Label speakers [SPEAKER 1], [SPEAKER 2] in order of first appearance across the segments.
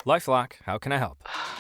[SPEAKER 1] LifeLock, how can I help?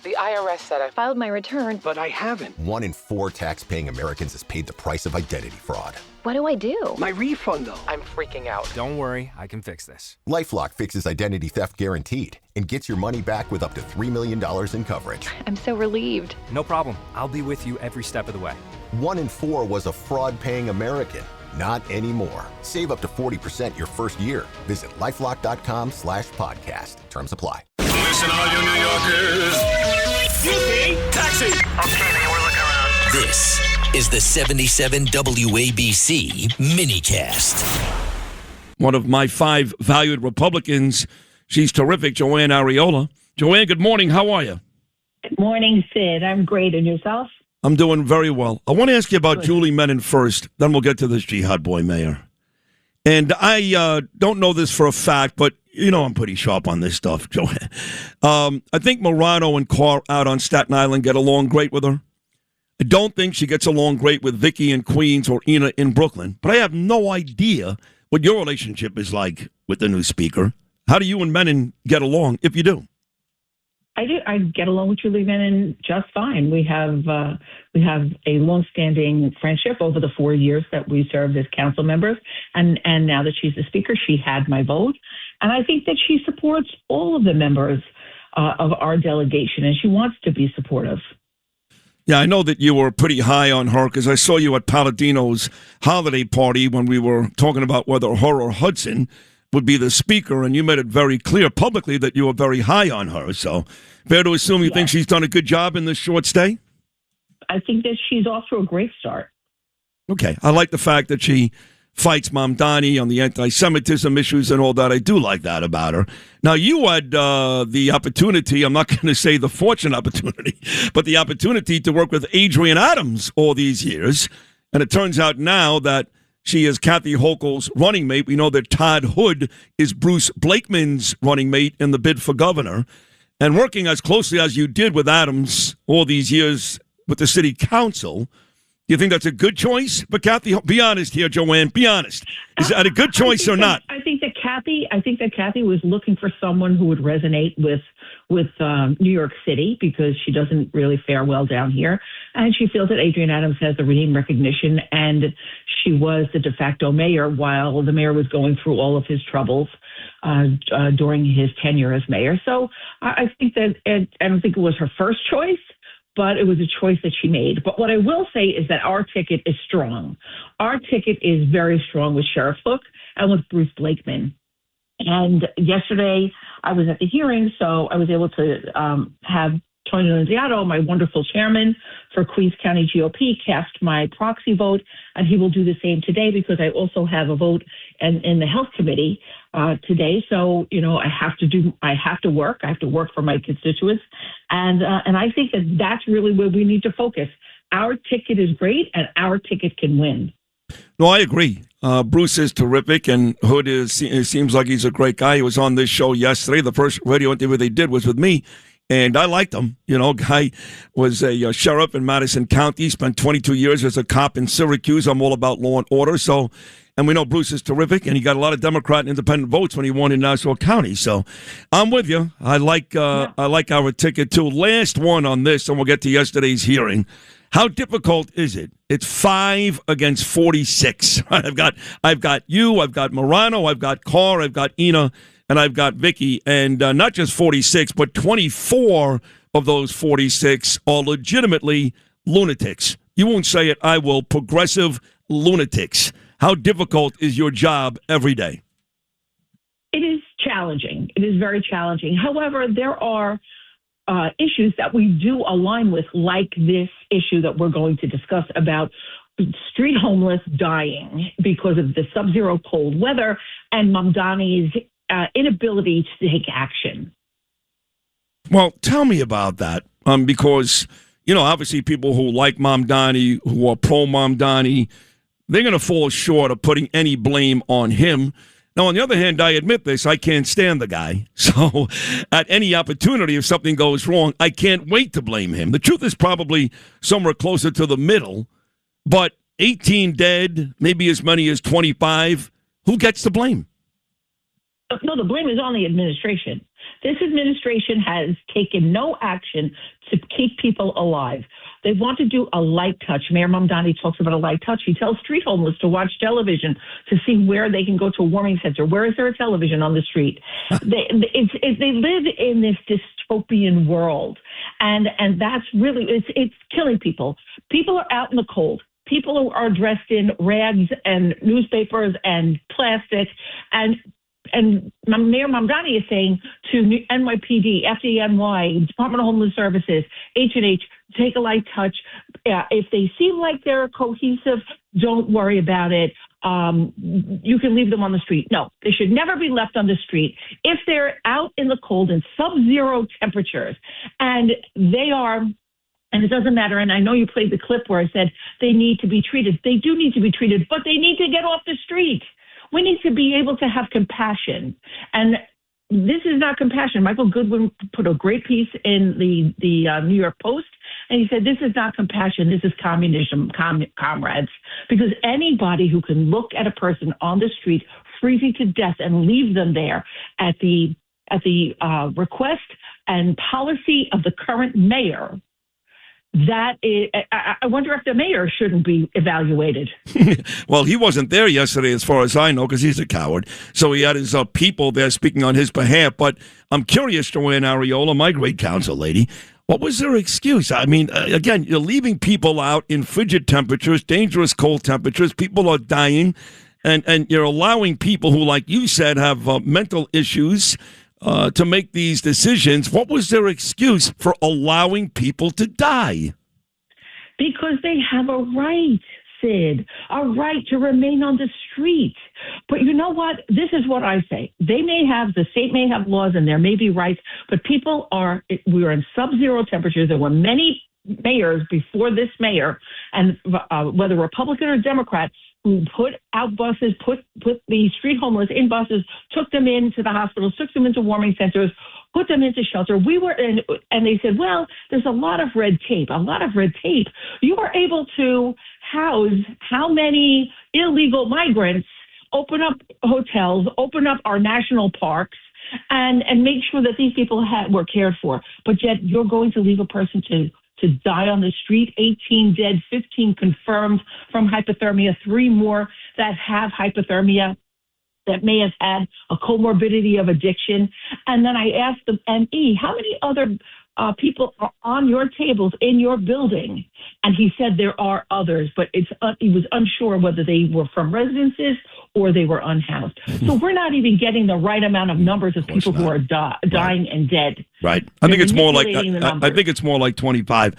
[SPEAKER 2] The IRS said I filed my return,
[SPEAKER 3] But I haven't.
[SPEAKER 4] 1 in 4 tax-paying Americans has paid the price of identity fraud.
[SPEAKER 2] What do I do?
[SPEAKER 3] My refund, though.
[SPEAKER 2] I'm freaking out.
[SPEAKER 1] Don't worry, I can fix this.
[SPEAKER 4] LifeLock fixes identity theft guaranteed and gets your money back with up to $3 million in coverage.
[SPEAKER 2] I'm so relieved.
[SPEAKER 1] No problem. I'll be with you every step of the way.
[SPEAKER 4] 1 in 4 was a fraud-paying American. Not anymore. Save up to 40% your first year. Visit LifeLock.com/podcast. Terms apply.
[SPEAKER 5] Listen, all you New Yorkers. Excuse me, taxi.
[SPEAKER 6] Okay, man, we're looking around.
[SPEAKER 7] This is the 77 WABC minicast.
[SPEAKER 8] One of my 5 valued Republicans. She's terrific, Joann Ariola. Joann, good morning. How are you?
[SPEAKER 9] Good morning, Sid. I'm great. And yourself?
[SPEAKER 8] I'm doing very well. I want to ask you about Julie Menin first, then we'll get to this jihad boy mayor. And I don't know this for a fact, but you know I'm pretty sharp on this stuff, Joann. I think Morano and Carr out on Staten Island get along great with her. I don't think she gets along great with Vicky in Queens or Ina in Brooklyn. But I have no idea what your relationship is like with the new speaker. How do you and Menin get along, if you do?
[SPEAKER 9] I do. I get along with Julie Menin just fine. We have a long-standing friendship over the 4 years that we served as council members, and now that she's the speaker, she had my vote, and I think that she supports all of the members of our delegation, and she wants to be supportive.
[SPEAKER 8] Yeah, I know that you were pretty high on her because I saw you at Palladino's holiday party when we were talking about whether her or Hudson would be the speaker, and you made it very clear publicly that you were very high on her. So fair to assume you think she's done a good job in this short stay?
[SPEAKER 9] I think that she's off to a great start.
[SPEAKER 8] Okay. I like the fact that she fights Mamdani on the anti-Semitism issues and all that. I do like that about her. Now, you had the opportunity, I'm not going to say the fortunate opportunity, but the opportunity to work with Adrienne Adams all these years. And it turns out now that she is Kathy Hochul's running mate. We know that Todd Hood is Bruce Blakeman's running mate in the bid for governor. And working as closely as you did with Adams all these years with the city council, do you think that's a good choice for Kathy? Be honest here, Joann. Be honest. Is that a good choice or not?
[SPEAKER 9] I think that Kathy was looking for someone who would resonate with New York City because she doesn't really fare well down here, and she feels that Adrienne Adams has the name recognition, and she was the de facto mayor while the mayor was going through all of his troubles during his tenure as mayor. So I think that I don't think it was her first choice, but it was a choice that she made. But what I will say is that our ticket is strong. Our ticket is very strong with Sheriff Hook and with Bruce Blakeman. And yesterday I was at the hearing, so I was able to have Tony Linziato, my wonderful chairman for Queens County GOP, cast my proxy vote, and he will do the same today because I also have a vote in the health committee today. So, you know, I have to work for my constituents. And I think that that's really where we need to focus. Our ticket is great and our ticket can win.
[SPEAKER 8] No, I agree. Bruce is terrific, and Hood it seems like he's a great guy. He was on this show yesterday. The first radio interview they did was with me, and I liked him. You know, guy was a sheriff in Madison County, spent 22 years as a cop in Syracuse. I'm all about law and order. So, and we know Bruce is terrific, and he got a lot of Democrat and independent votes when he won in Nassau County. So I'm with you. I like our ticket, too. Last one on this, and we'll get to yesterday's hearing. How difficult is it? It's 5 against 46. I've got you, I've got Morano, I've got Carr, I've got Ina, and I've got Vicky. And not just 46, but 24 of those 46 are legitimately lunatics. You won't say it, I will. Progressive lunatics. How difficult is your job every day?
[SPEAKER 9] It is challenging. It is very challenging. However, there are issues that we do align with, like this issue that we're going to discuss about street homeless dying because of the sub-zero cold weather and Mamdani's inability to take action.
[SPEAKER 8] Well, tell me about that, because, you know, obviously people who like Mamdani, who are pro-Mamdani, they're going to fall short of putting any blame on him. Now, on the other hand, I admit this, I can't stand the guy. So at any opportunity, if something goes wrong, I can't wait to blame him. The truth is probably somewhere closer to the middle, but 18 dead, maybe as many as 25, who gets the blame?
[SPEAKER 9] No, the blame is on the administration. This administration has taken no action to keep people alive. They want to do a light touch. Mayor Mamdani talks about a light touch. He tells street homeless to watch television to see where they can go to a warming center. Where is there a television on the street? They live in this dystopian world, and that's really it's killing people. People are out in the cold. People are dressed in rags and newspapers and plastic, and Mayor Mamdani is saying to NYPD, FDNY, Department of Homeless Services, H&H, take a light touch. If they seem like they're cohesive, don't worry about it. You can leave them on the street. No, they should never be left on the street. If they're out in the cold in sub-zero temperatures, and they are, and it doesn't matter, and I know you played the clip where I said they need to be treated. They do need to be treated, but they need to get off the street. We need to be able to have compassion. And this is not compassion. Michael Goodwin put a great piece in the New York Post, and he said, this is not compassion. This is communism, comrades. Because anybody who can look at a person on the street freezing to death and leave them there at the request and policy of the current mayor, that is, I wonder if the mayor shouldn't be evaluated.
[SPEAKER 8] Well, he wasn't there yesterday, as far as I know, because he's a coward. So he had his people there speaking on his behalf. But I'm curious, Joann Ariola, my great counsel lady, what was their excuse? I mean, again, you're leaving people out in frigid temperatures, dangerous cold temperatures. People are dying, and you're allowing people who, like you said, have mental issues to make these decisions. What was their excuse for allowing people to die?
[SPEAKER 9] Because they have a right, Sid, a right to remain on the street. But you know what? This is what I say. The state may have laws and there may be rights, but we are in sub-zero temperatures. There were many mayors before this mayor, and whether Republican or Democrat, who put out buses, put the street homeless in buses, took them into the hospitals, took them into warming centers, put them into shelter. And they said, well, there's a lot of red tape. You are able to house how many illegal migrants, open up hotels, open up our national parks, and make sure that these people were cared for. But yet you're going to leave a person to die on the street, 18 dead, 15 confirmed from hypothermia, 3 more that have hypothermia that may have had a comorbidity of addiction. And then I asked the ME, how many other people are on your tables in your building? And he said there are others, but he was unsure whether they were from residences or they were unhoused. So we're not even getting the right amount of numbers of people who are dying and dead.
[SPEAKER 8] Right. I think it's more like 25.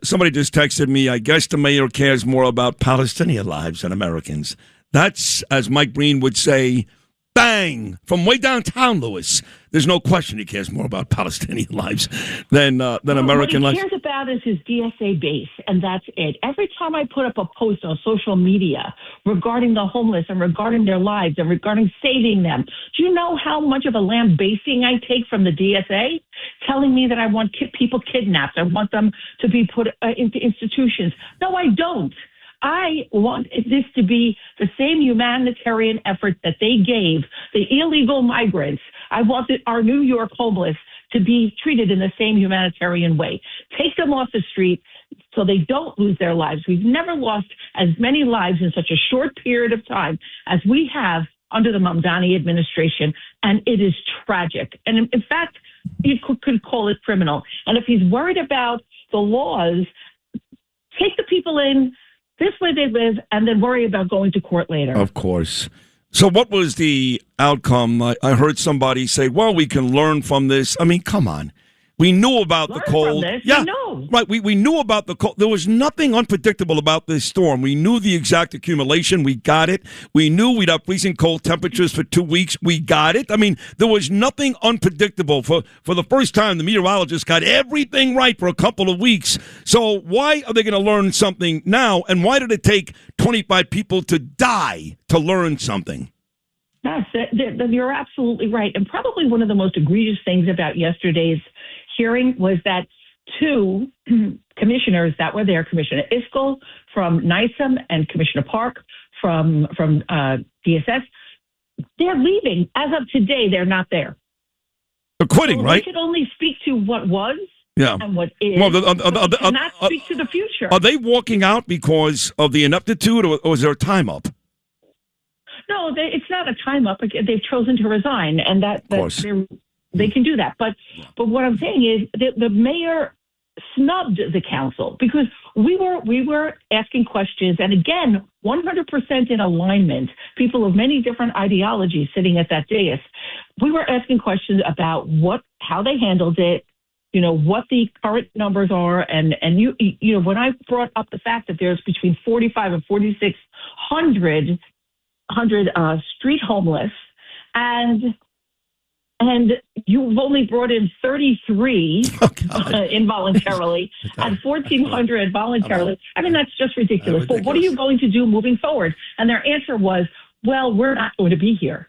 [SPEAKER 8] Somebody just texted me, I guess the mayor cares more about Palestinian lives than Americans. That's, as Mike Breen would say, bang, from way downtown, Lewis. There's no question he cares more about Palestinian lives than American lives.
[SPEAKER 9] What he cares about is his DSA base, and that's it. Every time I put up a post on social media regarding the homeless and regarding their lives and regarding saving them, do you know how much of a lambasting I take from the DSA? Telling me that I want people kidnapped. I want them to be put into institutions. No, I don't. I want this to be the same humanitarian effort that they gave the illegal migrants. I want our New York homeless to be treated in the same humanitarian way. Take them off the street so they don't lose their lives. We've never lost as many lives in such a short period of time as we have under the Mamdani administration, and it is tragic. And in fact, you could call it criminal. And if he's worried about the laws, take the people in this way they live, and then worry about going to court later.
[SPEAKER 8] Of course. So what was the outcome? I heard somebody say, well, we can learn from this. I mean, come on. We knew about the cold.
[SPEAKER 9] From this.
[SPEAKER 8] Yeah,
[SPEAKER 9] we know.
[SPEAKER 8] Right. We knew about the cold. There was nothing unpredictable about this storm. We knew the exact accumulation. We got it. We knew we'd have freezing cold temperatures for 2 weeks. We got it. I mean, there was nothing unpredictable. For the first time, the meteorologists got everything right for a couple of weeks. So why are they going to learn something now? And why did it take 25 people to die to learn something?
[SPEAKER 9] Yes, you're absolutely right. And probably one of the most egregious things about yesterday's hearing was that 2 commissioners that were there, Commissioner Iskell from NYSEM and Commissioner Park from DSS, they're leaving. As of today, they're not there.
[SPEAKER 8] They're quitting,
[SPEAKER 9] So
[SPEAKER 8] right?
[SPEAKER 9] They could only speak to what was
[SPEAKER 8] Yeah.
[SPEAKER 9] and what is.
[SPEAKER 8] Well,
[SPEAKER 9] but they cannot speak to the future.
[SPEAKER 8] Are they walking out because of the ineptitude, or is there a time up?
[SPEAKER 9] No, it's not a time up. They've chosen to resign, and they can do that. But what I'm saying is that the mayor snubbed the council because we were asking questions, and again, 100% in alignment. People of many different ideologies sitting at that dais. We were asking questions about how they handled it. What the current numbers are, and when I brought up the fact that there's between 45 and 4,600 street homeless, and you've only brought in 33 involuntarily and 1,400 voluntarily. I mean, that's just ridiculous. But what are you going to do moving forward? And their answer was, well, we're not going to be here.